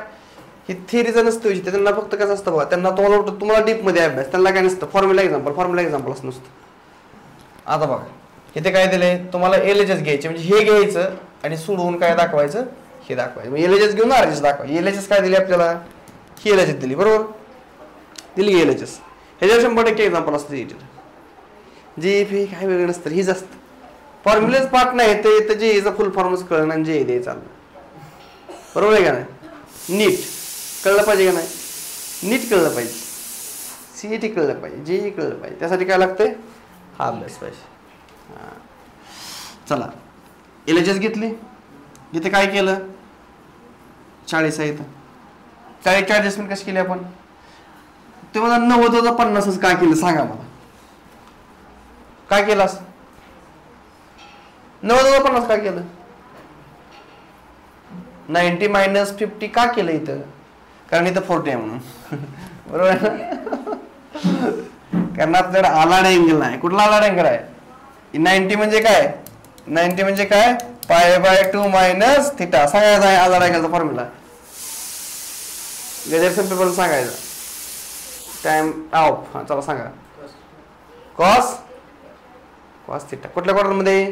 ही थिअरीचं नसतं विषय त्यांना फक्त कसं असतं बघा त्यांना तुम्हाला डीप मध्ये अभ्यास त्यांना काय नसतं फॉर्म्युला एक्झाम्पल असं नसतं. आता बघा इथे काय दिलंय तुम्हाला एलएचएस घ्यायचे म्हणजे हे घ्यायचं आणि सोडवून काय दाखवायचं हे दाखवायचं. एलएचएस घेऊन आरएचएस दाखवायचं. एलएचएस काय दिली आपल्याला ही एलएचएस दिली बरोबर दिली एलएचएस. ह्याच्यावर 100% एक्झाम्पल असतं. जे फी काय वेगळं नसतं हीच असतं. फॉर्म्युलेच पार्ट नाही तर जे याचा फुल फॉर्मच कळणं आणि जे द्यायचं चाललं बरोबर आहे का नाही. नीट कळलं पाहिजे का नाही. नीट कळलं पाहिजे. सीईटी कळलं पाहिजे जेई कळलं पाहिजे. त्यासाठी काय लागतंय हा अभ्यास पाहिजे. हां चला एलएचएस घेतली. इथे काय केलं 40 आहे इथं 40 ॲडजस्टमेंट कशी केली आपण. ते मला 90 50च काय केलं सांगा मला काय केलं असं 90 50 काय केलं. 90 - 50 का केलं इथं कारण इथं 40 आहे म्हणून बरोबर आहे ना. कारण आपल्याकडे आलाड अँगल आहे. कुठला आलाड अँगल आहे 90 म्हणजे काय 90 म्हणजे काय π/2 - θ सांगायचं आहे. आलाड अँगलचा फॉर्म्युला गजेशन पेपर सांगायचं. टाइम ऑफ हा चला सांगा कॉस θ कुठल्या क्वाड्रंट मध्ये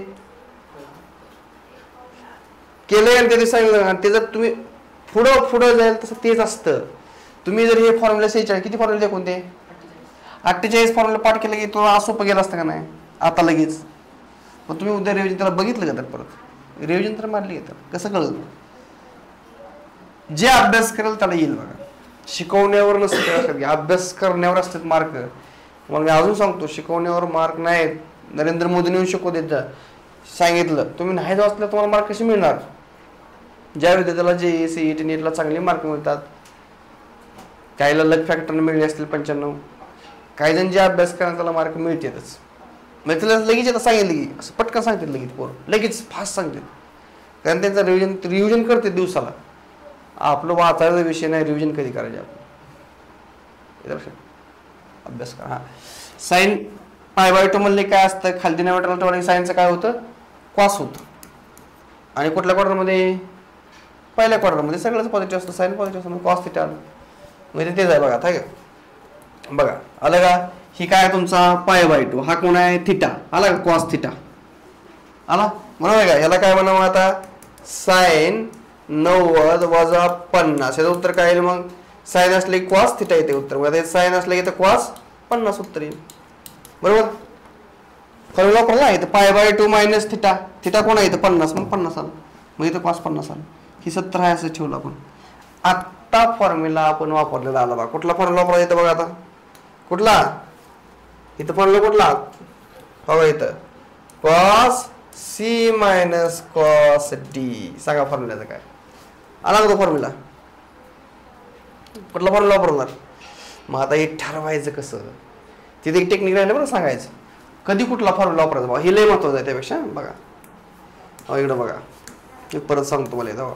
केलंय आणि ते सांगितलं आणि ते जर तुम्ही पुढं जाईल तसं तेच असतं. तुम्ही जर हे फॉर्म्युला 46 किती फॉर्म्युला कोणते 48 फॉर्म्युला पाठ केलं की तो सोपं गेला असतं का नाही आता लगेच. पण तुम्ही उद्या रिव्हिजन त्याला बघितलं का तर परत रिव्हिजन तर मारली घेतात कसं कळलं. जे अभ्यास करेल त्याला येईल बघा. शिकवण्यावर नसतं अभ्यास करण्यावर असतात मार्क. मग मी अजून सांगतो शिकवण्यावर मार्क नाहीत. नरेंद्र मोदींनी येऊन शिकवू देत सांगितलं तुम्ही नाही वाचलं तुम्हाला मार्क कसे मिळणार. ज्या विद्यार्थ्याला जे सीईटी नीटला चांगले मार्क मिळतात काहीला लक फॅक्टरने मिळले असतील 95 काही जण जे अभ्यास करतात त्याला मार्क मिळतातच. म्हणजे त्याला लगेच आता सांगितलं की असं पटकन सांगतात लगेच पोर लगेच फास्ट सांगतात कारण त्यांचा रिव्हिजन करते दिवसाला. आपलं वाचायचा विषय नाही रिव्हिजन कधी करायचे आपण अभ्यास करा. हां साईन π/2 म्हणले काय असतं खाली डिनॉमिनेटरला साईनचं काय होतं कॉस होतं. आणि कुठल्या क्वार्टरमध्ये पहिल्या क्वार्टरमध्ये सगळंच पॉझिटिव्ह असतं साईन पॉझिटिव्ह असतं कॉस θ म्हणजे तेच आहे बघा आता बघा आलं का. ही काय तुमचा π/2 हा कोण आहे θ आला का कॉस θ आला बरोबर आहे का. याला काय म्हणावं आता साईन 90 - 50 याचं उत्तर काय येईल मग साईन असले कॉस θ येते उत्तर साईन असले की कॉस 50 उत्तर येईल बरोबर. फॉर्म्युला वापरला इथं π/2 - θ कोण आहे इथं 50 मग 50 आलं मग इथं कॉस 50 आलं. ही 70 आहे असं ठेवलं आपण. आत्ता फॉर्म्युला आपण वापरलेला आला बघा. कुठला फॉर्म्युला वापरायचा इथं बघा आता कुठला इथं फॉर्म्युला कुठला बघा इथं कॉस C - cos D सांगा फॉर्म्युलाचं काय आला का तो फॉर्म्युला कुठला फॉर्म्युला वापरणार. मग आता हे ठरवायचं कसं तिथे एक टेक्निक राहिलं बरं सांगायचं कधी कुठला फॉर्म्युला वापरायचा बघा. हे लय महत्वाचं आहे त्यापेक्षा बघा इकडं बघा मी परत सांगतो मला इथं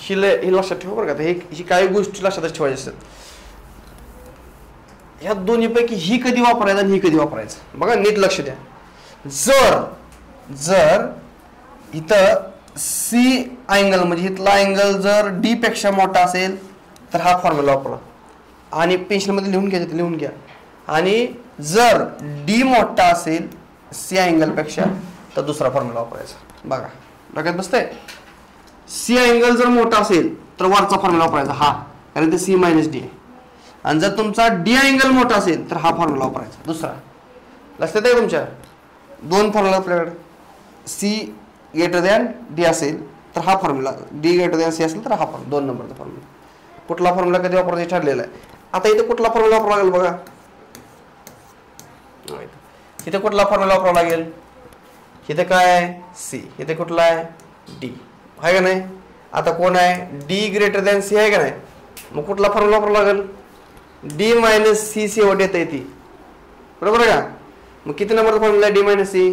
ही लक्षात ठेवा बरं का. ही काही गोष्टी लक्षातच ठेवायच्या असतात. ह्या दोन्हीपैकी ही कधी वापरायचं आणि ही कधी वापरायचं बघा नीट लक्ष द्या. जर इथं सी अँगल म्हणजे इथला अँगल जर डी पेक्षा मोठा असेल तर हा फॉर्म्युला वापरा आणि पेन्सिलमध्ये लिहून घ्या, लिहून घ्या. आणि जर डी मोठा असेल सी अँगल पेक्षा तर दुसरा फॉर्म्युला वापरायचा. बघा डोक्यात बसतंय. सी अँगल जर मोठा असेल तर वरचा फॉर्म्युला वापरायचा हा, कारण ते सी मायनस डी आहे. आणि जर तुमचा डी अँगल मोठा असेल तर हा फॉर्म्युला वापरायचा दुसरा. लक्षात आहे तुमच्या? दोन फॉर्म्युला आपल्याकडे. सी ग्रेटर दॅन डी असेल तर हा formula, D greater than C असेल तर हा फॉर्म्युला, 2 नंबरचा फॉर्म्युला. कुठला फॉर्म्युला कधी वापरायचा ठरलेला आहे. आता इथे कुठला फॉर्म्युला वापरावा लागेल बघा. इथे कुठला फॉर्म्युला वापरावा लागेल? इथे काय आहे? सी. इथे कुठला आहे? डी आहे का नाही. आता कोण आहे? डी ग्रेटर दॅन सी आहे का नाही. मग कुठला फॉर्म्युला वापरावा लागेल? डी मायनस सी शेवट येते ती, बरोबर आहे का. मग किती नंबरचा फॉर्म्युला आहे? D minus C.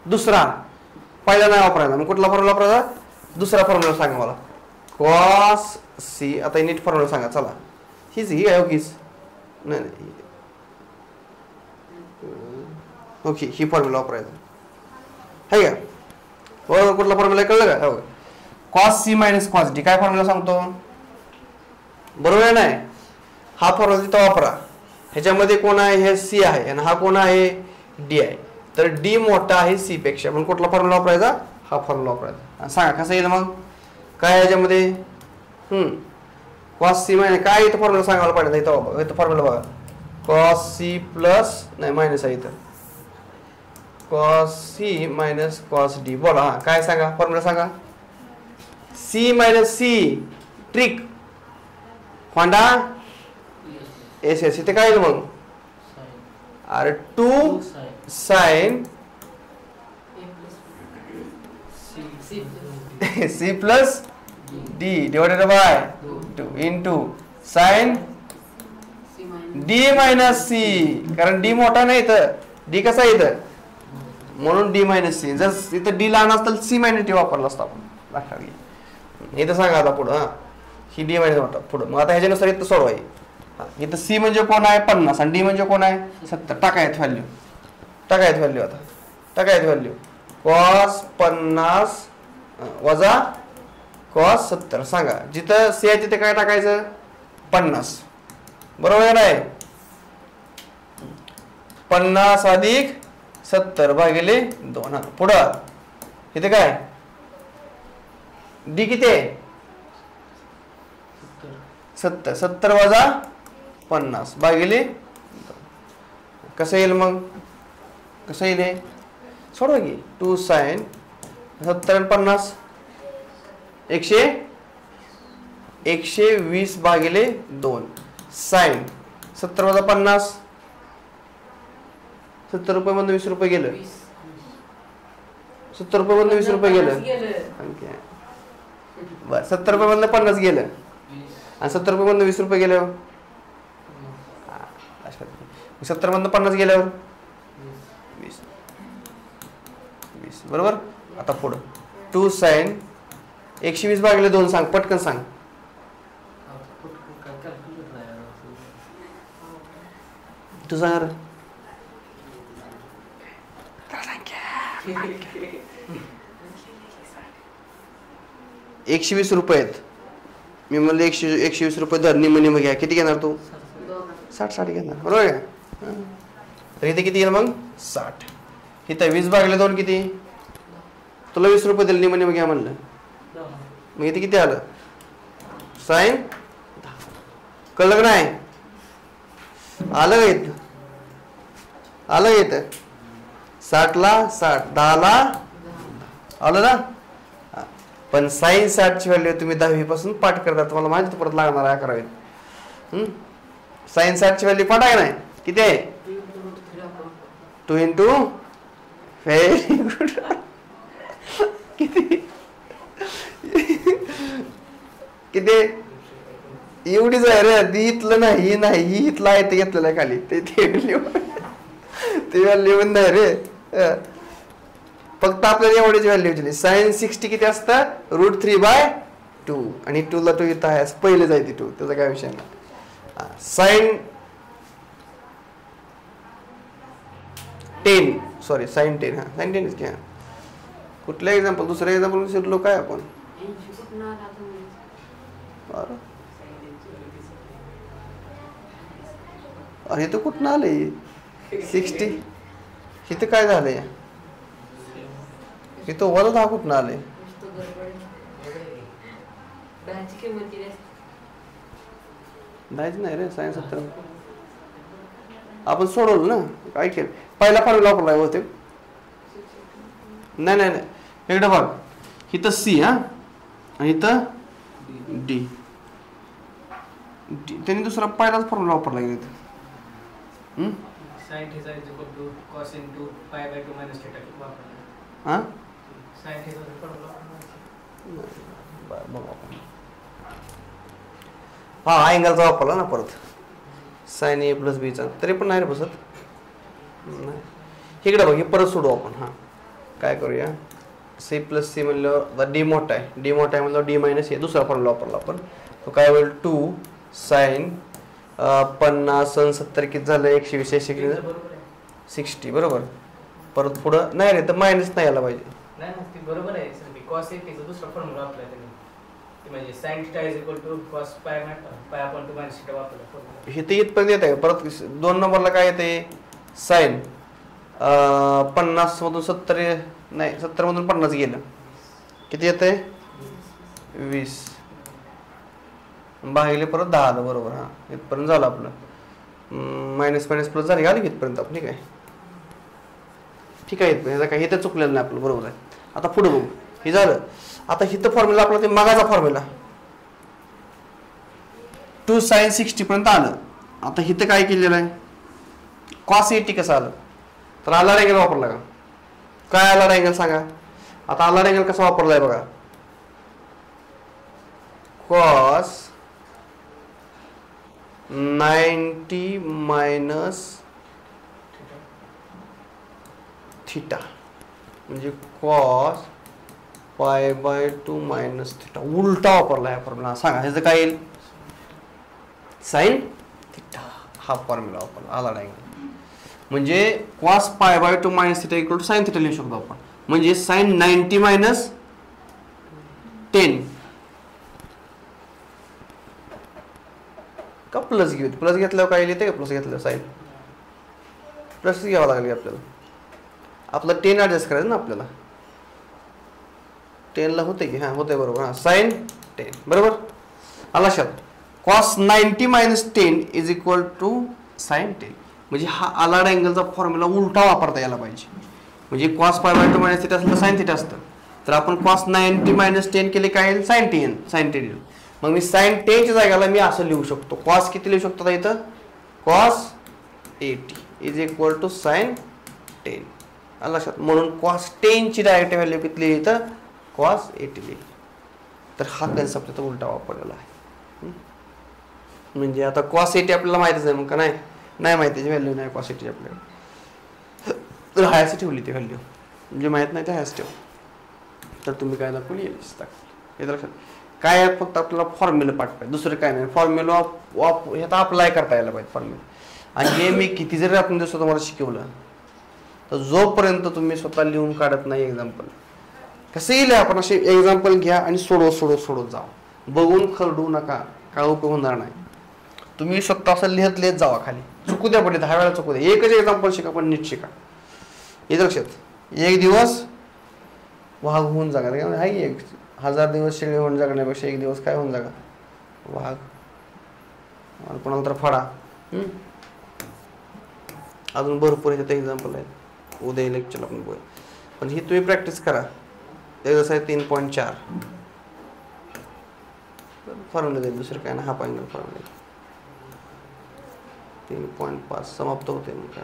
दुसरा, पहिला नाही वापरायचा. मग कुठला फॉर्म्युला वापरायचा? दुसरा फॉर्म्युला सांगा मला. Cos C. आता नीट फॉर्म्युला सांगा चला. हीच ही आहे हीच नाही नाही ओके, ही फॉर्म्युला वापरायचा आहे का. बरोबर. कुठला फॉर्म्युला कळलं का? हो. Cos C minus cos D. काय फॉर्म्युला सांगतो? बरोबर आहे नाही. हा फॉर्म्युला तिथं वापरा. ह्याच्यामध्ये कोण आहे? हे सी आहे आणि हा कोण आहे? डी आहे. तर डी मोठा आहे सी पेक्षा. पण कुठला फॉर्म्युला वापरायचा? हा फॉर्म्युला वापरायचा. सांगा कसं येईल मग? काय ह्याच्यामध्ये कॉस सी मायनस काय इथं फॉर्म्युला सांगायला पाहिजे. इथं फॉर्म्युला बघा. कॉस सी प्लस नाही मायनस आहे इथं. Cos C minus cos D. बोला हा काय सांगा फॉर्म्युला सांगा. C minus C trick Honda S S. इथे काय येईल मग? अरे 2 sine C plus D divided by 2 into sine D minus C. कारण डी मोठा नाही तर डी कसा आहे इथं, म्हणून डी मायनस सी. जर इथं डी लहान असतं सी मायनस डी वापरला असता आपण. लक्षात घे. इथं सांगा आता पुढं. हा ही डी मायनस मोठा पुढं. मग आता ह्याच्यानुसार इथं सोडवाय. इथं सी म्हणजे कोण आहे? 50 आणि डी म्हणजे कोण आहे? 70. टाकायत व्हॅल्यू. आता टाकायत व्हॅल्यू. कॉस 50 वजा कॉस 70. सांगा जिथं सी आहे तिथे काय टाकायचं? 50. बरोबर आहे नाही. 50 अधिक 70 भागिले 2. हा पुढं इथे काय? डी किती आहे? 70. 70 वजा 50 भागिले 2. कसं येईल मग? कसं येईल हे? सोडवा की. 2 साइन 70 आणि 50 120 भागिले 2 साइन 70 वजा 50 70 रुपये मधून 20 रुपये गेलं. 70 रुपये मधून 20 रुपये गेलं. बर 70 रुपये मधलं 50 गेलं आणि 70 रुपये मधून 20 रुपये गेल्यावर 70 मधून 50 गेल्यावर 20 बरोबर. आता पुढं 2 साइन 120 भागिले 2 सांग पटकन सांग. तू सांग. 120 रुपये आहेत. मी म्हणलं 120 रुपये धर निम घ्या. किती घेणार तू? 60 घेणार. बरोबर आहे. तर इथे किती येईल मग? 60. इथं 20 भागिले 2 किती? तुला 20 रुपये दिले निम घ्या म्हणलं. मग इथे किती आलं? साइन 10. कळलं का नाही? आलं का इथं? आलं का इथं? 60 ला 60 10 ला आलं ना. पण साइन 60 ची व्हॅल्यू तुम्ही 10वी पासून पाठ करता. तुम्हाला माहिती परत लागणार आहे 11वीत. साइन 60 ची व्हॅल्यू पाठ आहे नाही. किती आहे? 2 इंटू व्हेरी गुड. किती किती? एवढीच आहे रे. ती इथलं नाही ही इथलं आहे ते घेतलेलं आहे खाली. ते व्हॅल्यू नाही रे. फक्त आपल्याला एवढीच व्हॅल्यू दिली. साइन 60 किती असतं? √3/2 आणि 2 ला 2 इथं आहे पहिले जायची 2. त्याचा काय विषय नाही. साइन 10 सॉरी साईन 10 हां साईन 10 घ्या. कुठलं एक्झाम्पल दुसरं एक्झाम्पल शिकलो काय आपण. 80 कुठनं आला तुम्ही? अरे अरे तो कुठनं आले 60 इथं काय झालंय इथं वरच हा कुठनं आले. नुसतं गडबड. दहाची किंमत किती असते? नाहीच नाही रे सायन्स 70 आपण सोडवलं ना काय केलं पहिला फॉर्म्युला वापरला होते. नाही नाही नाही इकडे बघ इथं सी हा आणि इथं डी त्यांनी दुसरा पहिलाच फॉर्म्युला वापरला गेला इथं. sin theta is equal to cos into pi by 2 minus theta वापरला. हां sin theta चा फॉर्म्युला बघ आपण हा अँगलचा वापरला ना परत साइन ए प्लस बीचा तरी पण नाही रे बसत. नाही इकडे बघ हे परत सोडू आपण. हां काय करूया सी प्लस सी म्हणलं डी मोठा आहे डी मोठा आहे म्हणलं डी मायनस हे दुसरा फॉर्म्युला वापरला आपण. तो काय होईल 2 साइन 50 आणि 70 किती झालं 120 60 बरोबर. परत पुढं नाही रे तर मायनस नाही यायला पाहिजे. नाही मग ती बरोबर आहे सर मी cos 80 चा दुसरा फॉर्म्युला वापरला त्यांनी ते म्हणजे sin theta is equal to cos pi upon 2 minus theta वापरला. हे ते इथपर्यंत येत आहे परत 2 नंबरला काय येते साइन 50 मधून 70 नाही 70 मधून 50 गेलं किती येते 20 भागिले परत 10 आलं बरोबर. हां इथपर्यंत झालं आपलं मायनस मायनस प्लस झाली आली इथपर्यंत आपण ठीक आहे ठीक आहे ह्याचं काही इथं चुकलेलं नाही आपलं बरोबर आहे. आता पुढे बघू हे झालं. आता इथं फॉर्म्युला आपला ते मागाचा फॉर्म्युला 2 साइन 60 पर्यंत आलं. आता इथं काय केलेलं आहे कॉस 80 कसं आलं तर आलार अँगल वापरला का काय आलार अँगल सांगा. आता आलार अँगल कसा वापरलाय बघा कॉस 90 मायनस थिटा म्हणजे cos pi by 2 minus theta उलटा वापरला आहे फॉर्म्युला. सांगा ह्याचं काय येईल साइन थिटा हा फॉर्म्युला वापरला आलार अँगल म्हणजे cos pi by 2 minus theta equal to sine theta लिहू शकतो आपण. म्हणजे साइन 90 मायनस 10 का प्लस घेऊ प्लस घेतल्यावर काय येते का प्लस घेतल्यावर साइन प्लस घ्यावं लागेल आपल्याला. आपलं 10 ॲडजस्ट करायचं ना आपल्याला 10 ला होते की हां होते बरोबर. हां साइन 10 बरोबर आला लक्षात. Cos 90 minus 10 is equal to sine 10 म्हणजे हा आलार अँगलचा फॉर्म्युला उलटा वापरता यायला पाहिजे. म्हणजे cos pi by 2 minus theta असलं साइन थिटा असतं तर आपण कॉस 90 मायनस 10 केले काय येईल साइन 10 मग मी साइन 10 च्या जागेला मी असं लिहू शकतो कॉस किती लिहू शकतो इथं cos 80 is equal to sine 10 आलं लक्षात. म्हणून कॉस 10 ची डायरेक्ट व्हॅल्यू किती लिहिली तर कॉस 80 लिहिली. तर हा कन्सेप्ट इथं उलटा वापरलेला आहे. म्हणजे आता कॉस 80 आपल्याला माहितीच आहे मग का नाही माहिती व्हॅल्यू नाही कॉस 80 आपल्याला तर हायस ठेवली ती व्हॅल्यू म्हणजे माहीत नाही ते हायस ठेव तर तुम्ही काय दाखवली येईल लक्षात. काय आहे फक्त आपल्याला फॉर्म्युला पाठवायचं दुसरं काय नाही. फॉर्म्युला हे आता अप्लाय करता यायला पाहिजे फॉर्म्युला. आणि हे मी किती जरी आपण दिवस तुम्हाला शिकवलं तर जोपर्यंत तुम्ही स्वतः लिहून काढत नाही एक्झाम्पल कसं येईल आपण असे एक्झाम्पल घ्या आणि सोडवत जा बघून खरडू नका काय उपयोग होणार नाही. तुम्ही स्वतः असं लिहत जावा खाली चुकू द्या पडले 10 वेळा चुकू द्या एकच एक्झाम्पल शिका पण नीट शिका. येतं लक्षात. एक दिवस वाघ होऊन जागा आहे 1000 दिवस शेळी होऊन जगण्यापेक्षा एक दिवस काय होऊन जागा वाघ आणि कोणाला तर फडा. अजून भरपूर ह्याच्यात एक्झाम्पल आहेत उद्या लेक्चर आपण बोल पण ही तुम्ही प्रॅक्टिस करा. जसं आहे 3.4 फॉर्म्युला देईल दुसरं काय ना हा अँगल फॉर्म्युला 3.5 समाप्त होते मग काय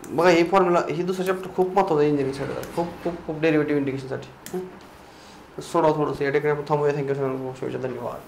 बघा ही फॉर्म्युला ही दुसरं चॅप्टर खूप महत्त्वाचं आहे इंजिनिअरिंगसाठी खूप डेरिव्हेटिव्ह इंडिकेशनसाठी. सोडा थोडंसं या ठिकाणी आपण थांबूया. थँक्यू धन्यवाद.